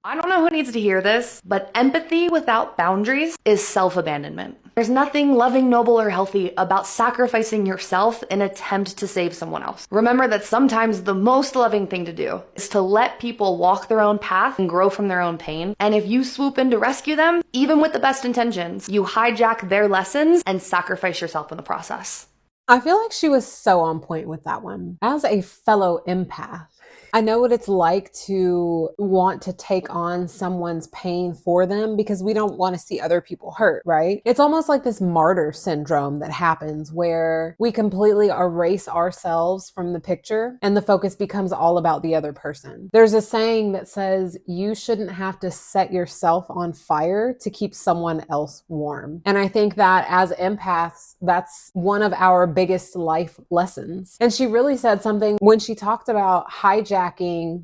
I don't know who needs to hear this, but empathy without boundaries is self-abandonment. There's nothing loving, noble, or healthy about sacrificing yourself in an attempt to save someone else. Remember that sometimes the most loving thing to do is to let people walk their own path and grow from their own pain. And if you swoop in to rescue them, even with the best intentions, you hijack their lessons and sacrifice yourself in the process. I feel like she was so on point with that one. As a fellow empath, I know what it's like to want to take on someone's pain for them because we don't want to see other people hurt, right? It's almost like this martyr syndrome that happens where we completely erase ourselves from the picture and the focus becomes all about the other person. There's a saying that says you shouldn't have to set yourself on fire to keep someone else warm. And I think that as empaths, that's one of our biggest life lessons. And she really said something when she talked about hijacking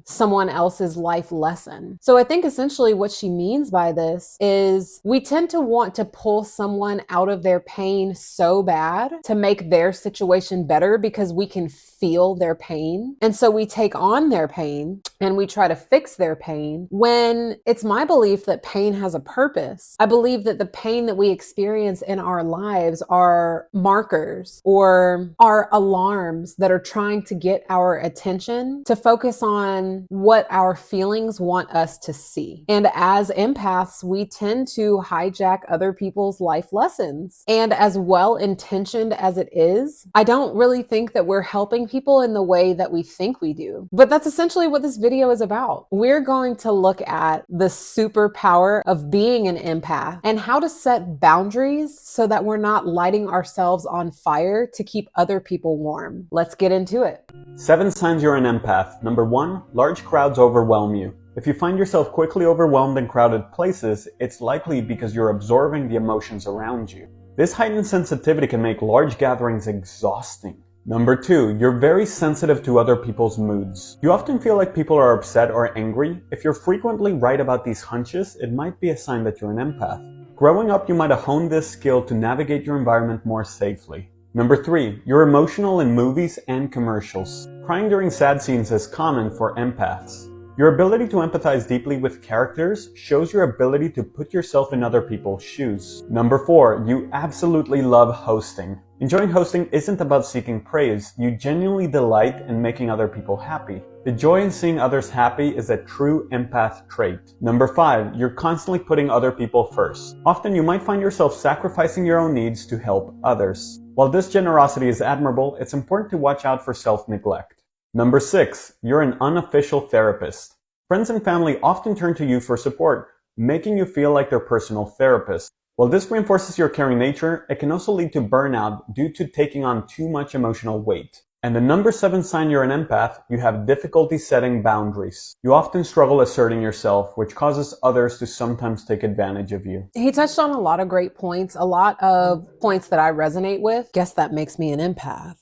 someone else's life lesson. So I think essentially what she means by this is we tend to want to pull someone out of their pain so bad to make their situation better because we can feel their pain. And so we take on their pain and we try to fix their pain when it's my belief that pain has a purpose. I believe that the pain that we experience in our lives are markers or are alarms that are trying to get our attention to focus on what our feelings want us to see. And as empaths, we tend to hijack other people's life lessons. And as well intentioned as it is, I don't really think that we're helping people in the way that we think we do. But that's essentially what this video is about. We're going to look at the superpower of being an empath and how to set boundaries so that we're not lighting ourselves on fire to keep other people warm. Let's get into it. 7 signs you're an empath. Number 1, large crowds overwhelm you. If you find yourself quickly overwhelmed in crowded places, it's likely because you're absorbing the emotions around you. This heightened sensitivity can make large gatherings exhausting. Number 2, you're very sensitive to other people's moods. You often feel like people are upset or angry. If you're frequently right about these hunches, it might be a sign that you're an empath. Growing up, you might have honed this skill to navigate your environment more safely. Number 3, you're emotional in movies and commercials. Crying during sad scenes is common for empaths. Your ability to empathize deeply with characters shows your ability to put yourself in other people's shoes. Number 4, you absolutely love hosting. Enjoying hosting isn't about seeking praise. You genuinely delight in making other people happy. The joy in seeing others happy is a true empath trait. Number 5, you're constantly putting other people first. Often you might find yourself sacrificing your own needs to help others. While this generosity is admirable, it's important to watch out for self-neglect. Number 6, you're an unofficial therapist. Friends and family often turn to you for support, making you feel like their personal therapist. While this reinforces your caring nature, it can also lead to burnout due to taking on too much emotional weight. And the number 7 sign you're an empath, you have difficulty setting boundaries. You often struggle asserting yourself, which causes others to sometimes take advantage of you. He touched on a lot of great points, a lot of points that I resonate with. Guess that makes me an empath.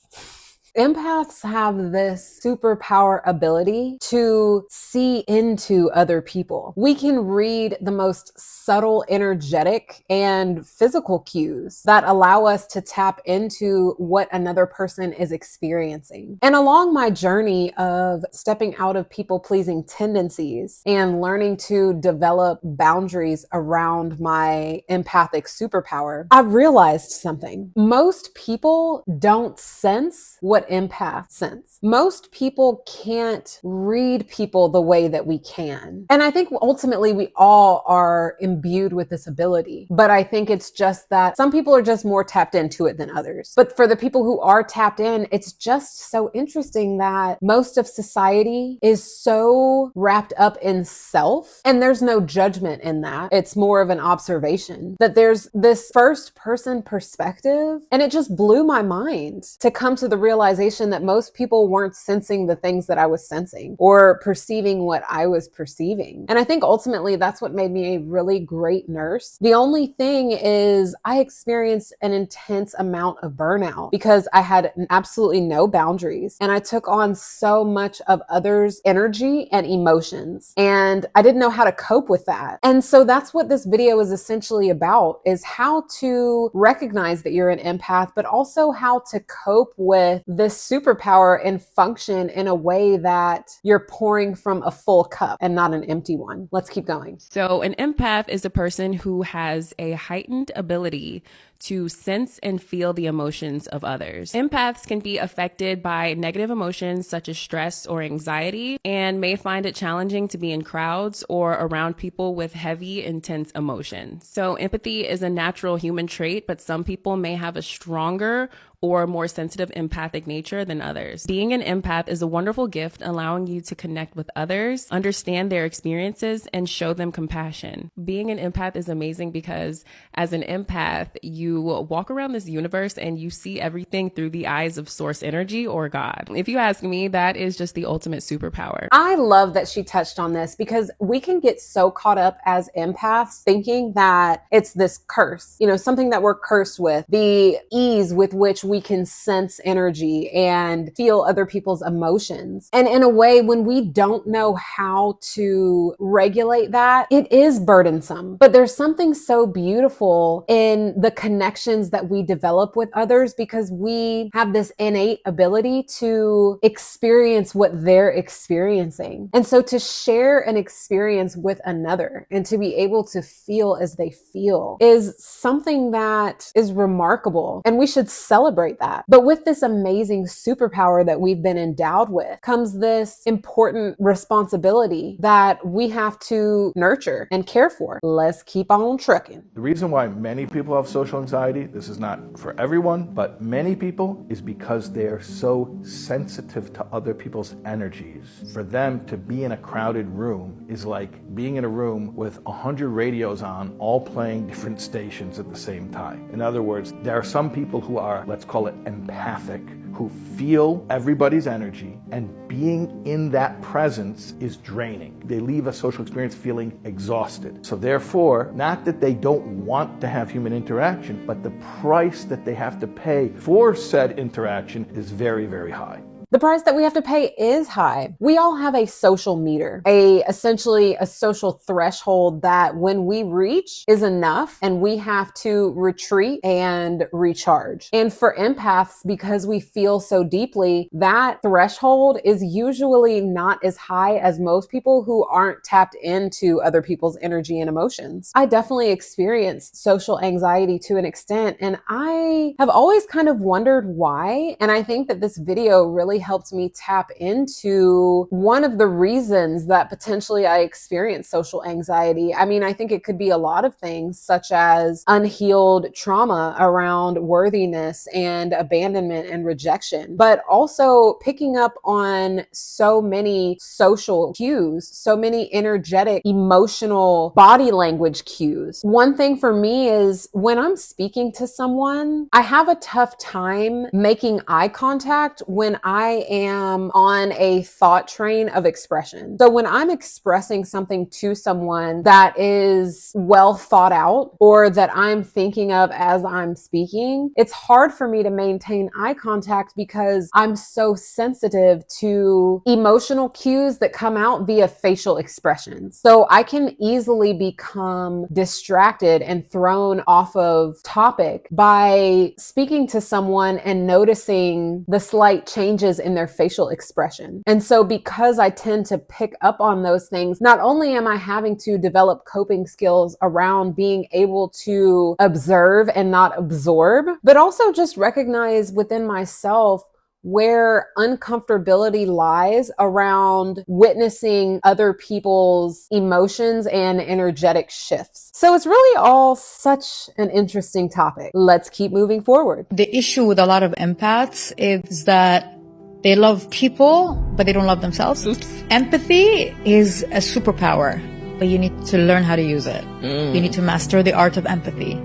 Empaths have this superpower ability to see into other people. We can read the most subtle, energetic, and physical cues that allow us to tap into what another person is experiencing. And along my journey of stepping out of people-pleasing tendencies and learning to develop boundaries around my empathic superpower, I realized something. Most people don't sense what empaths sense. Most people can't read people the way that we can. And I think ultimately we all are imbued with this ability. But I think it's just that some people are just more tapped into it than others. But for the people who are tapped in, it's just so interesting that most of society is so wrapped up in self, and there's no judgment in that. It's more of an observation that there's this first person perspective. And it just blew my mind to come to the realization that most people weren't sensing the things that I was sensing or perceiving what I was perceiving. And I think ultimately that's what made me a really great nurse. The only thing is I experienced an intense amount of burnout because I had absolutely no boundaries and I took on so much of others' energy and emotions, and I didn't know how to cope with that. And so that's what this video is essentially about, is how to recognize that you're an empath, but also how to cope with this this superpower and function in a way that you're pouring from a full cup and not an empty one. Let's keep going. So an empath is a person who has a heightened ability to sense and feel the emotions of others. Empaths can be affected by negative emotions such as stress or anxiety and may find it challenging to be in crowds or around people with heavy, intense emotions. So empathy is a natural human trait, but some people may have a stronger or more sensitive empathic nature than others. Being an empath is a wonderful gift, allowing you to connect with others, understand their experiences, and show them compassion. Being an empath is amazing because as an empath, you walk around this universe and you see everything through the eyes of source energy or God. If you ask me, that is just the ultimate superpower. I love that she touched on this because we can get so caught up as empaths thinking that it's this curse, something that we're cursed with, the ease with which we can sense energy and feel other people's emotions. And in a way, when we don't know how to regulate that, it is burdensome. But there's something so beautiful in the connections that we develop with others because we have this innate ability to experience what they're experiencing. And so to share an experience with another and to be able to feel as they feel is something that is remarkable. And we should celebrate that. But with this amazing superpower that we've been endowed with comes this important responsibility that we have to nurture and care for. Let's keep on trucking. The reason why many people have social anxiety, this is not for everyone, but many people, is because they are so sensitive to other people's energies. For them to be in a crowded room is like being in a room with 100 radios on, all playing different stations at the same time. In other words, there are some people who are, let's call it empathic, who feel everybody's energy, and being in that presence is draining. They leave a social experience feeling exhausted. So therefore, not that they don't want to have human interaction, but the price that they have to pay for said interaction is very, very high. The price that we have to pay is high. We all have a social meter, essentially a social threshold that when we reach is enough and we have to retreat and recharge. And for empaths, because we feel so deeply, that threshold is usually not as high as most people who aren't tapped into other people's energy and emotions. I definitely experienced social anxiety to an extent, and I have always kind of wondered why. And I think that this video really helped me tap into one of the reasons that potentially I experienced social anxiety. I mean, I think it could be a lot of things, such as unhealed trauma around worthiness and abandonment and rejection, but also picking up on so many social cues, so many energetic, emotional body language cues. One thing for me is when I'm speaking to someone, I have a tough time making eye contact when I am on a thought train of expression. So when I'm expressing something to someone that is well thought out or that I'm thinking of as I'm speaking, it's hard for me to maintain eye contact because I'm so sensitive to emotional cues that come out via facial expressions. So I can easily become distracted and thrown off of topic by speaking to someone and noticing the slight changes in their facial expression. And so because I tend to pick up on those things, not only am I having to develop coping skills around being able to observe and not absorb, but also just recognize within myself where uncomfortability lies around witnessing other people's emotions and energetic shifts. So it's really all such an interesting topic. Let's keep moving forward. The issue with a lot of empaths is that they love people, but they don't love themselves. Empathy is a superpower, but you need to learn how to use it. You need to master the art of empathy.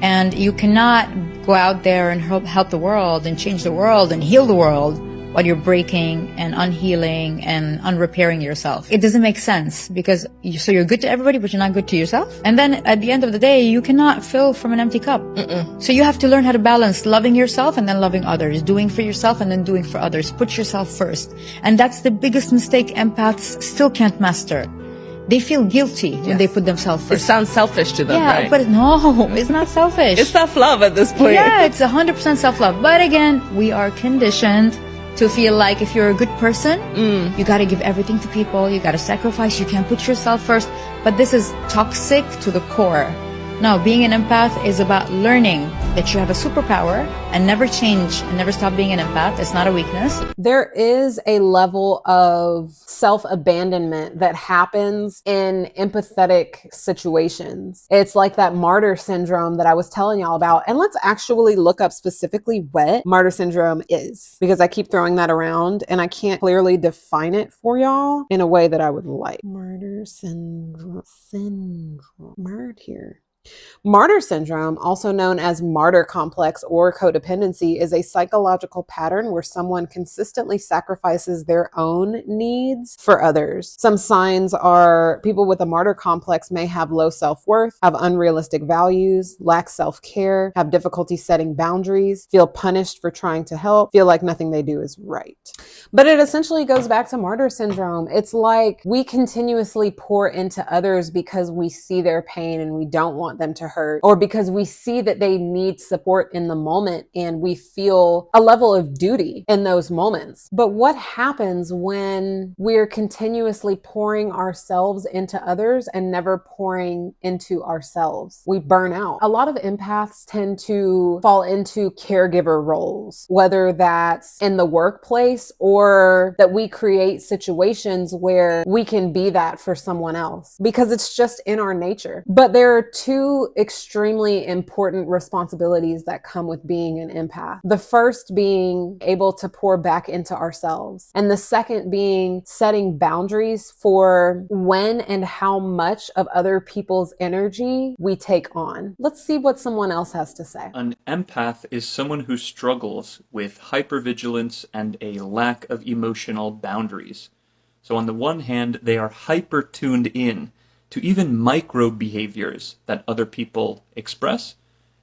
And you cannot go out there and help the world and change the world and heal the world while you're breaking and unhealing and unrepairing yourself. It doesn't make sense because so you're good to everybody, but you're not good to yourself. And then at the end of the day, you cannot fill from an empty cup. So you have to learn how to balance loving yourself and then loving others, doing for yourself and then doing for others. Put yourself first. And that's the biggest mistake empaths still can't master. They feel guilty when they put themselves first. It sounds selfish to them, right? But no, it's not selfish. It's self-love at this point. Yeah, it's 100% self-love. But again, we are conditioned to feel like if you're a good person, you got to give everything to people, you got to sacrifice, you can't put yourself first. But this is toxic to the core. No, being an empath is about learning that you have a superpower and never change and never stop being an empath. It's not a weakness. There is a level of self-abandonment that happens in empathetic situations. It's like that martyr syndrome that I was telling y'all about. And let's actually look up specifically what martyr syndrome is, because I keep throwing that around and I can't clearly define it for y'all in a way that I would like. Martyr syndrome. Martyr syndrome, also known as martyr complex or codependency, is a psychological pattern where someone consistently sacrifices their own needs for others. Some signs are people with a martyr complex may have low self-worth, have unrealistic values, lack self-care, have difficulty setting boundaries, feel punished for trying to help, feel like nothing they do is right. But it essentially goes back to martyr syndrome. It's like we continuously pour into others because we see their pain and we don't want them to hurt, or because we see that they need support in the moment and we feel a level of duty in those moments. But what happens when we're continuously pouring ourselves into others and never pouring into ourselves? We burn out. A lot of empaths tend to fall into caregiver roles, whether that's in the workplace or that we create situations where we can be that for someone else because it's just in our nature. But there are two extremely important responsibilities that come with being an empath. The first being able to pour back into ourselves, and the second being setting boundaries for when and how much of other people's energy we take on. Let's see what someone else has to say. An empath is someone who struggles with hypervigilance and a lack of emotional boundaries. So on the one hand, they are hyper tuned in to even micro behaviors that other people express.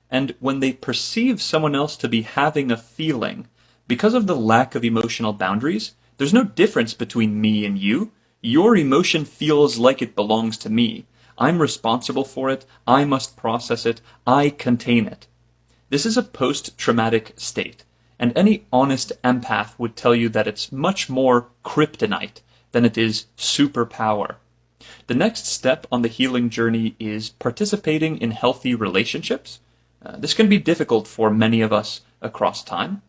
And when they perceive someone else to be having a feeling, because of the lack of emotional boundaries, there's no difference between me and you. Your emotion feels like it belongs to me. I'm responsible for it. I must process it. I contain it. This is a post-traumatic state, and any honest empath would tell you that it's much more kryptonite than it is superpower. The next step on the healing journey is participating in healthy relationships. This can be difficult for many of us across time.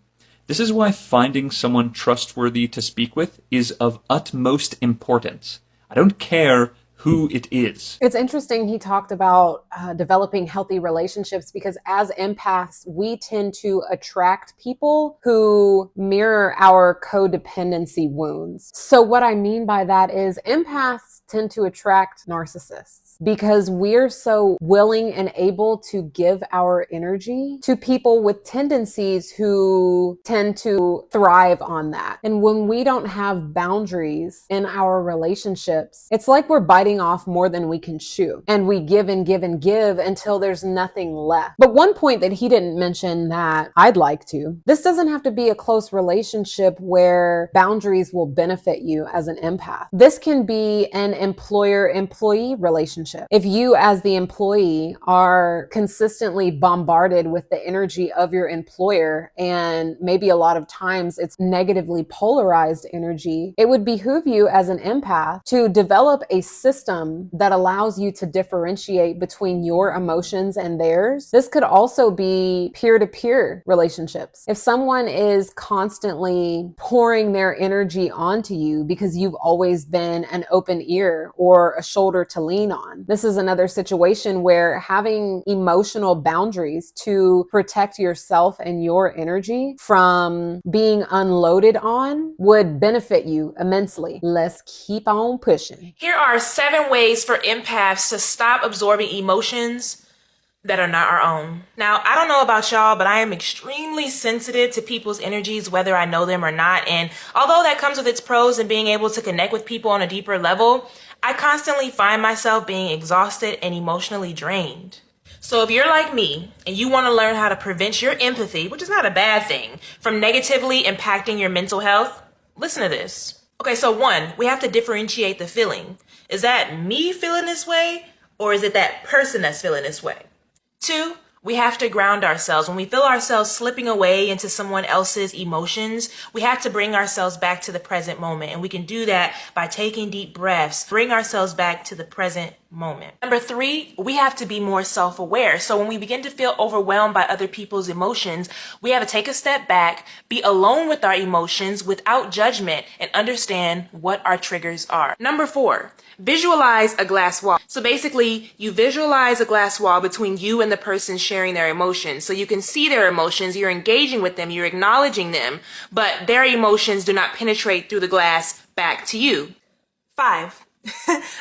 This is why finding someone trustworthy to speak with is of utmost importance. I don't care who it is. It's interesting he talked about developing healthy relationships because as empaths, we tend to attract people who mirror our codependency wounds. So what I mean by that is empaths tend to attract narcissists because we're so willing and able to give our energy to people with tendencies who tend to thrive on that. And when we don't have boundaries in our relationships, it's like we're biting off more than we can chew. And we give and give and give until there's nothing left. But one point that he didn't mention that I'd like to, this doesn't have to be a close relationship where boundaries will benefit you as an empath. This can be an employer-employee relationship. If you as the employee are consistently bombarded with the energy of your employer, and maybe a lot of times it's negatively polarized energy, it would behoove you as an empath to develop a system that allows you to differentiate between your emotions and theirs. This could also be peer-to-peer relationships. If someone is constantly pouring their energy onto you because you've always been an open ear or a shoulder to lean on, this is another situation where having emotional boundaries to protect yourself and your energy from being unloaded on would benefit you immensely. Let's keep on pushing. Here are 7 ways for empaths to stop absorbing emotions that are not our own. Now, I don't know about y'all, but I am extremely sensitive to people's energies, whether I know them or not. And although that comes with its pros and being able to connect with people on a deeper level, I constantly find myself being exhausted and emotionally drained. So if you're like me and you want to learn how to prevent your empathy, which is not a bad thing, from negatively impacting your mental health, listen to this. Okay, so 1, we have to differentiate the feeling. Is that me feeling this way, or is it that person that's feeling this way? 2, We have to ground ourselves. When we feel ourselves slipping away into someone else's emotions, we have to bring ourselves back to the present moment. And we can do that by taking deep breaths, bring ourselves back to the present moment. Number 3, we have to be more self-aware. So when we begin to feel overwhelmed by other people's emotions, we have to take a step back, be alone with our emotions without judgment, and understand what our triggers are. Number 4, visualize a glass wall. So basically, you visualize a glass wall between you and the person sharing their emotions. So you can see their emotions, you're engaging with them, you're acknowledging them, but their emotions do not penetrate through the glass back to you. 5,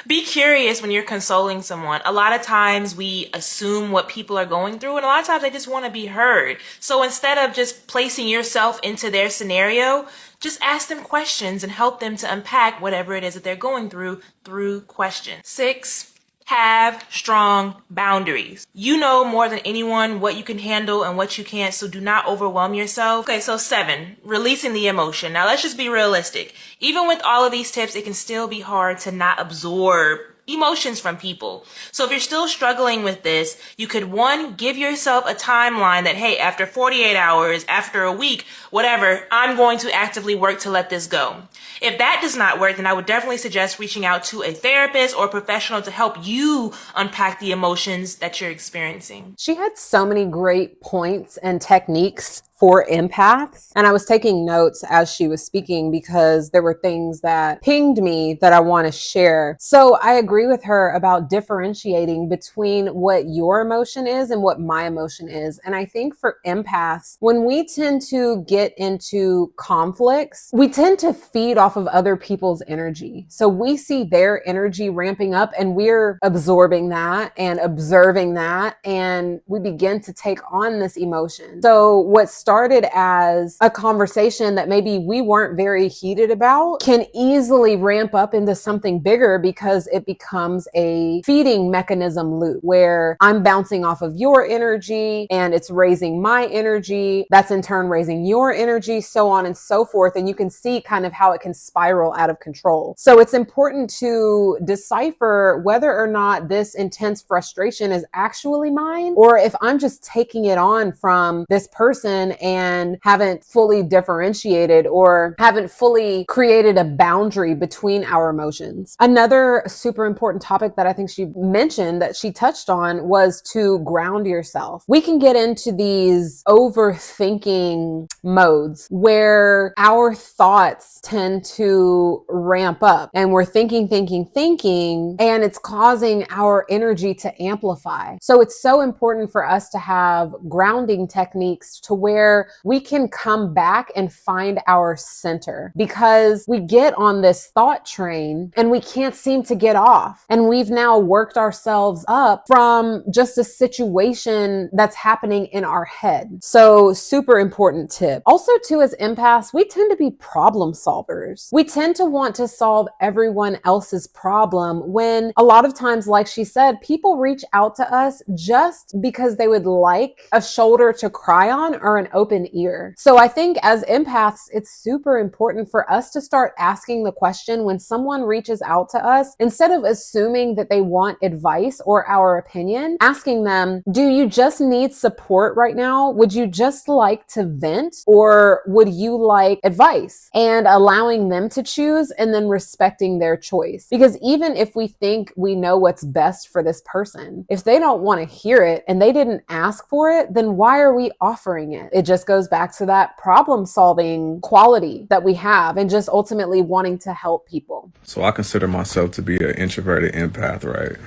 be curious when you're consoling someone. A lot of times we assume what people are going through, and a lot of times they just want to be heard. So instead of just placing yourself into their scenario, just ask them questions and help them to unpack whatever it is that they're going through questions. 6, have strong boundaries. You know more than anyone what you can handle and what you can't, so do not overwhelm yourself. Okay, so 7, releasing the emotion. Now let's just be realistic. Even with all of these tips, it can still be hard to not absorb emotions from people. So if you're still struggling with this, you could 1, give yourself a timeline that, hey, after 48 hours, after a week, whatever, I'm going to actively work to let this go. If that does not work, then I would definitely suggest reaching out to a therapist or a professional to help you unpack the emotions that you're experiencing. She had so many great points and techniques for empaths. And I was taking notes as she was speaking because there were things that pinged me that I want to share. So I agree with her about differentiating between what your emotion is and what my emotion is. And I think for empaths, when we tend to get into conflicts, we tend to feed off of other people's energy. So we see their energy ramping up and we're absorbing that and observing that, and we begin to take on this emotion. So what started as a conversation that maybe we weren't very heated about can easily ramp up into something bigger because it becomes a feeding mechanism loop where I'm bouncing off of your energy and it's raising my energy. That's in turn raising your energy, so on and so forth. And you can see kind of how it can spiral out of control. So it's important to decipher whether or not this intense frustration is actually mine, or if I'm just taking it on from this person and haven't fully differentiated or haven't fully created a boundary between our emotions. Another super important topic that I think she mentioned that she touched on was to ground yourself. We can get into these overthinking modes where our thoughts tend to ramp up and we're thinking, and it's causing our energy to amplify. So it's so important for us to have grounding techniques to where we can come back and find our center, because we get on this thought train and we can't seem to get off. And we've now worked ourselves up from just a situation that's happening in our head. So super important tip. Also too, as empaths, we tend to be problem solvers. We tend to want to solve everyone else's problem when a lot of times, like she said, people reach out to us just because they would like a shoulder to cry on or an open ear. So I think as empaths, it's super important for us to start asking the question when someone reaches out to us, instead of assuming that they want advice or our opinion, asking them, do you just need support right now? Would you just like to vent, or would you like advice? And allowing them to choose and then respecting their choice. Because even if we think we know what's best for this person, if they don't want to hear it and they didn't ask for it, then why are we offering it? It just goes back to that problem solving quality that we have and just ultimately wanting to help people. So I consider myself to be an introverted empath, right?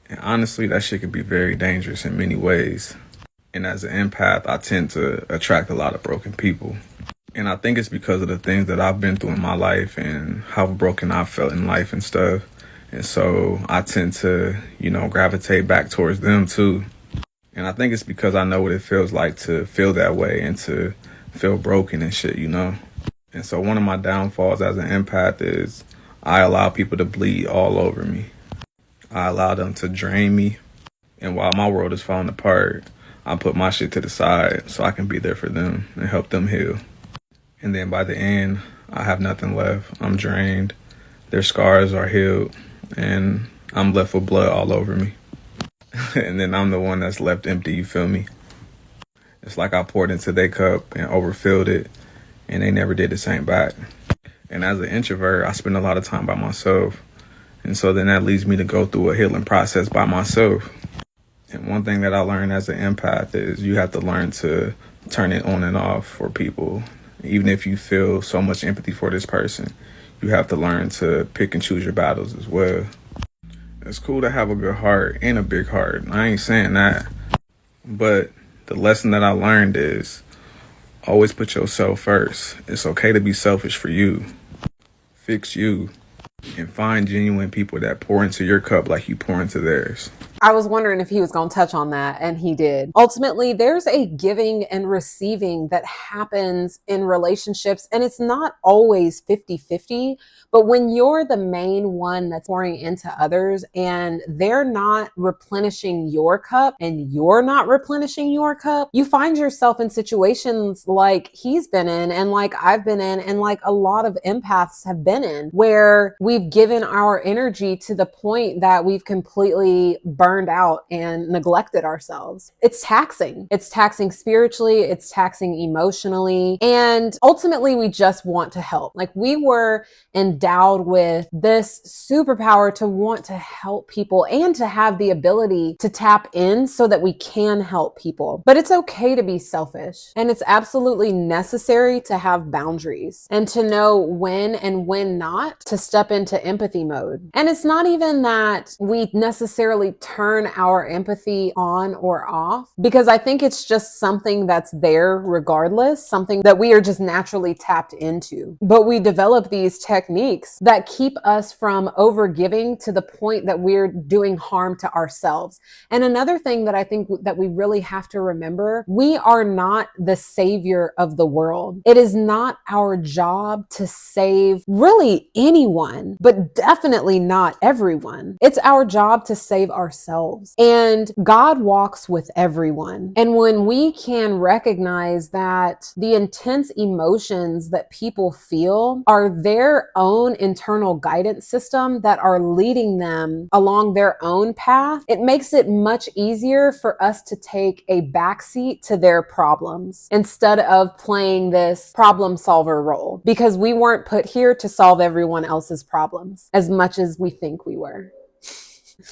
And honestly, that shit can be very dangerous in many ways. And as an empath, I tend to attract a lot of broken people. And I think it's because of the things that I've been through in my life and how broken I've felt in life and stuff. And so I tend to, gravitate back towards them too. And I think it's because I know what it feels like to feel that way and to feel broken and shit, And so one of my downfalls as an empath is I allow people to bleed all over me. I allow them to drain me. And while my world is falling apart, I put my shit to the side so I can be there for them and help them heal. And then by the end, I have nothing left. I'm drained. Their scars are healed. And I'm left with blood all over me. and then I'm the one that's left empty, you feel me? It's like I poured into their cup and overfilled it, and they never did the same back. And as an introvert, I spend a lot of time by myself. And so then that leads me to go through a healing process by myself. And one thing that I learned as an empath is you have to learn to turn it on and off for people. Even if you feel so much empathy for this person, you have to learn to pick and choose your battles as well. It's cool to have a good heart and a big heart. I ain't saying that. But the lesson that I learned is always put yourself first. It's okay to be selfish for you. Fix you. And find genuine people that pour into your cup like you pour into theirs. I was wondering if he was going to touch on that, and he did. Ultimately, there's a giving and receiving that happens in relationships, and it's not always 50-50, but when you're the main one that's pouring into others and they're not replenishing your cup and you're not replenishing your cup, you find yourself in situations like he's been in and like I've been in and like a lot of empaths have been in, where we've given our energy to the point that we've completely burned out and neglected ourselves. It's taxing. It's taxing spiritually. It's taxing emotionally. And ultimately, we just want to help. Like, we were endowed with this superpower to want to help people and to have the ability to tap in so that we can help people. But it's okay to be selfish, and it's absolutely necessary to have boundaries and to know when and when not to step into empathy mode. And it's not even that we necessarily turn our empathy on or off, because I think it's just something that's there regardless, something that we are just naturally tapped into. But we develop these techniques that keep us from overgiving to the point that we're doing harm to ourselves. And another thing that I think that we really have to remember, we are not the savior of the world. It is not our job to save really anyone, but definitely not everyone. It's our job to save ourselves. And God walks with everyone. And when we can recognize that the intense emotions that people feel are their own internal guidance system that are leading them along their own path, it makes it much easier for us to take a backseat to their problems instead of playing this problem solver role, because we weren't put here to solve everyone else's problems as much as we think we were.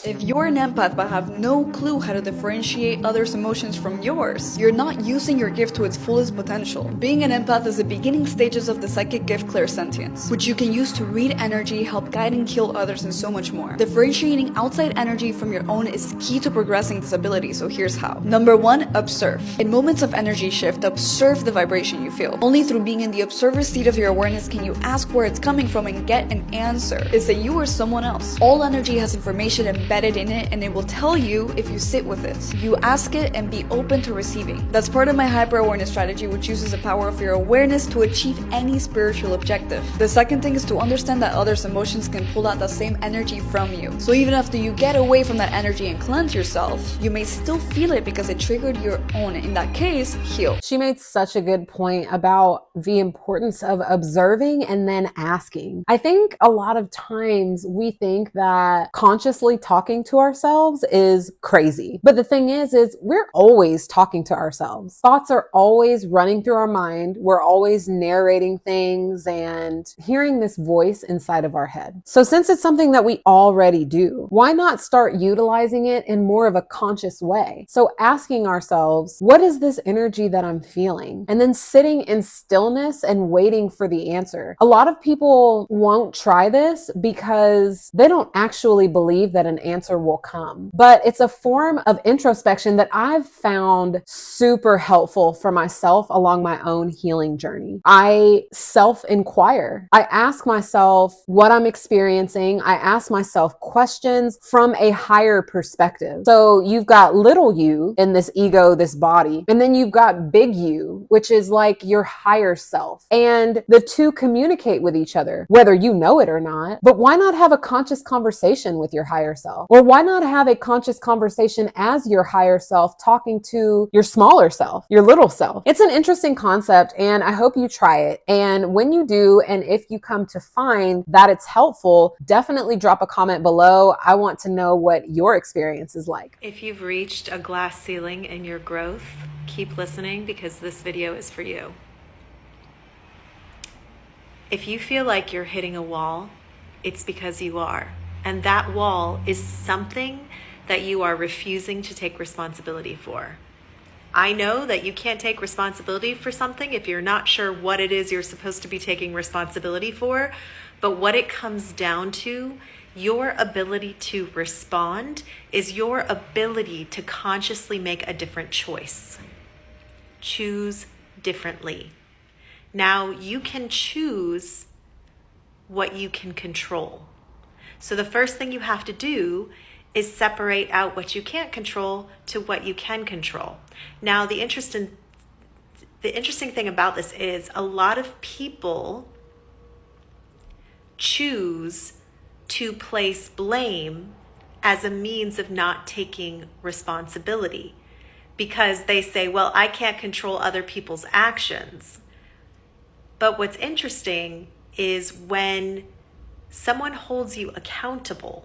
If you're an empath but have no clue how to differentiate others' emotions from yours, you're not using your gift to its fullest potential. Being an empath is the beginning stages of the psychic gift clairsentience, which you can use to read energy, help guide and heal others, and so much more. Differentiating outside energy from your own is key to progressing this ability, so here's how. Number 1, observe. In moments of energy shift, observe the vibration you feel. Only through being in the observer seat of your awareness can you ask where it's coming from and get an answer. Is it you or someone else? All energy has information embedded in it, and it will tell you if you sit with it. You ask it and be open to receiving. That's part of my hyper-awareness strategy, which uses the power of your awareness to achieve any spiritual objective. The second thing is to understand that others' emotions can pull out the same energy from you. So even after you get away from that energy and cleanse yourself, you may still feel it because it triggered your own. In that case, heal. She made such a good point about the importance of observing and then asking. I think a lot of times we think that consciously talking to ourselves is crazy. But the thing is we're always talking to ourselves. Thoughts are always running through our mind. We're always narrating things and hearing this voice inside of our head. So since it's something that we already do, why not start utilizing it in more of a conscious way? So asking ourselves, what is this energy that I'm feeling? And then sitting in stillness and waiting for the answer. A lot of people won't try this because they don't actually believe that an answer will come. But it's a form of introspection that I've found super helpful for myself along my own healing journey. I self-inquire. I ask myself what I'm experiencing. I ask myself questions from a higher perspective. So you've got little you in this ego, this body, and then you've got big you, which is like your higher self. And the two communicate with each other, whether you know it or not. But why not have a conscious conversation with your higher self? Or why not have a conscious conversation as your higher self talking to your smaller self, your little self? It's an interesting concept, and I hope you try it. And when you do, and if you come to find that it's helpful, definitely drop a comment below. I want to know what your experience is like. If you've reached a glass ceiling in your growth, keep listening because this video is for you. If you feel like you're hitting a wall, it's because you are. And that wall is something that you are refusing to take responsibility for. I know that you can't take responsibility for something if you're not sure what it is you're supposed to be taking responsibility for, but what it comes down to, your ability to respond is your ability to consciously make a different choice. Choose differently. Now you can choose what you can control. So the first thing you have to do is separate out what you can't control to what you can control. Now the interesting thing about this is a lot of people choose to place blame as a means of not taking responsibility because they say, well, I can't control other people's actions. But what's interesting is when someone holds you accountable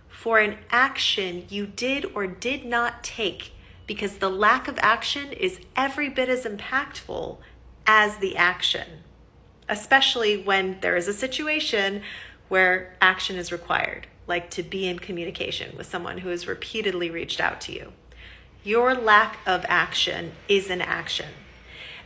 for an action you did or did not take, because the lack of action is every bit as impactful as the action, especially when there is a situation where action is required, like to be in communication with someone who has repeatedly reached out to you. Your lack of action is an action.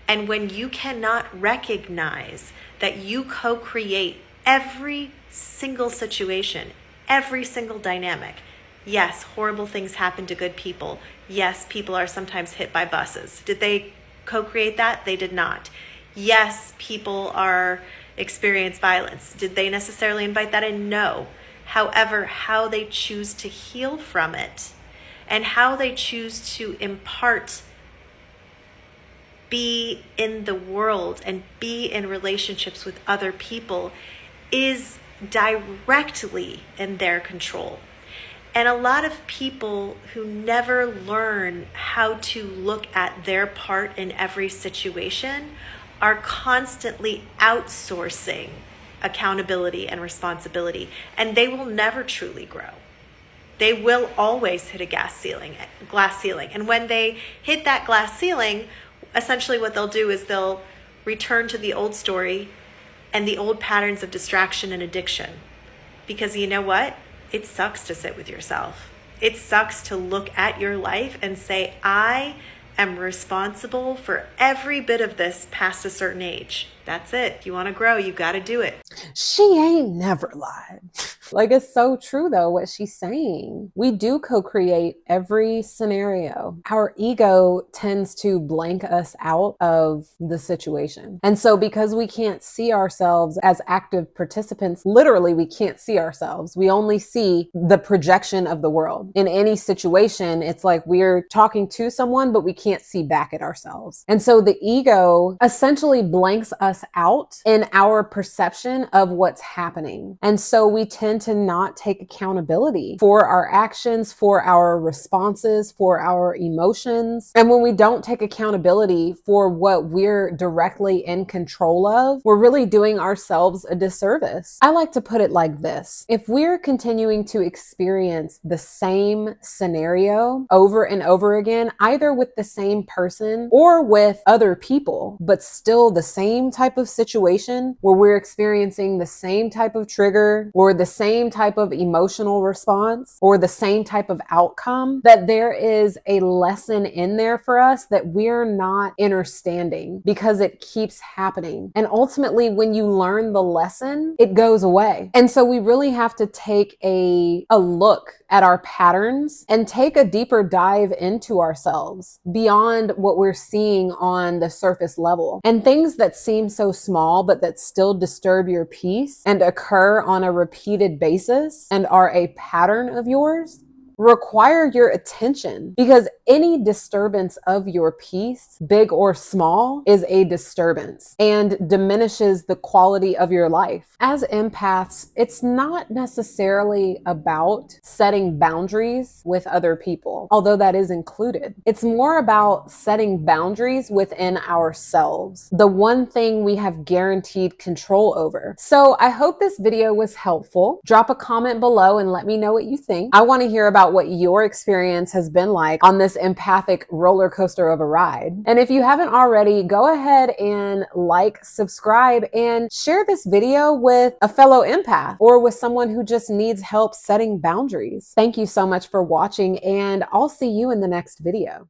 And when you cannot recognize that you co-create every single situation, every single dynamic. Yes, horrible things happen to good people. Yes, people are sometimes hit by buses. Did they co-create that? They did not. Yes, people experience violence. Did they necessarily invite that in? No. However, how they choose to heal from it and how they choose to be in the world and be in relationships with other people is directly in their control. And a lot of people who never learn how to look at their part in every situation are constantly outsourcing accountability and responsibility, and they will never truly grow. They will always hit a glass ceiling. And when they hit that glass ceiling, essentially what they'll do is they'll return to the old story and the old patterns of distraction and addiction. Because you know what? It sucks to sit with yourself. It sucks to look at your life and say, I am responsible for every bit of this past a certain age. That's it. If you want to grow, you got to do it. She ain't never lied. Like, it's so true though, what she's saying. We do co-create every scenario. Our ego tends to blank us out of the situation. And so because we can't see ourselves as active participants, literally we can't see ourselves. We only see the projection of the world. In any situation, it's like we're talking to someone, but we can't see back at ourselves. And so the ego essentially blanks us out in our perception of what's happening. And so we tend to not take accountability for our actions, for our responses, for our emotions. And when we don't take accountability for what we're directly in control of, we're really doing ourselves a disservice. I like to put it like this. If we're continuing to experience the same scenario over and over again, either with the same person or with other people, but still the same type of situation where we're experiencing the same type of trigger or the same type of emotional response or the same type of outcome, that there is a lesson in there for us that we're not understanding because it keeps happening. And ultimately, when you learn the lesson, it goes away. And so we really have to take a look at our patterns and take a deeper dive into ourselves beyond what we're seeing on the surface level. And things that seem so small, but that still disturb your peace and occur on a repeated basis and are a pattern of yours, require your attention, because any disturbance of your peace, big or small, is a disturbance and diminishes the quality of your life. As empaths, it's not necessarily about setting boundaries with other people, although that is included. It's more about setting boundaries within ourselves, the one thing we have guaranteed control over. So I hope this video was helpful. Drop a comment below and let me know what you think. I want to hear about what your experience has been like on this empathic roller coaster of a ride. And if you haven't already, go ahead and like, subscribe, and share this video with a fellow empath or with someone who just needs help setting boundaries. Thank you so much for watching, and I'll see you in the next video.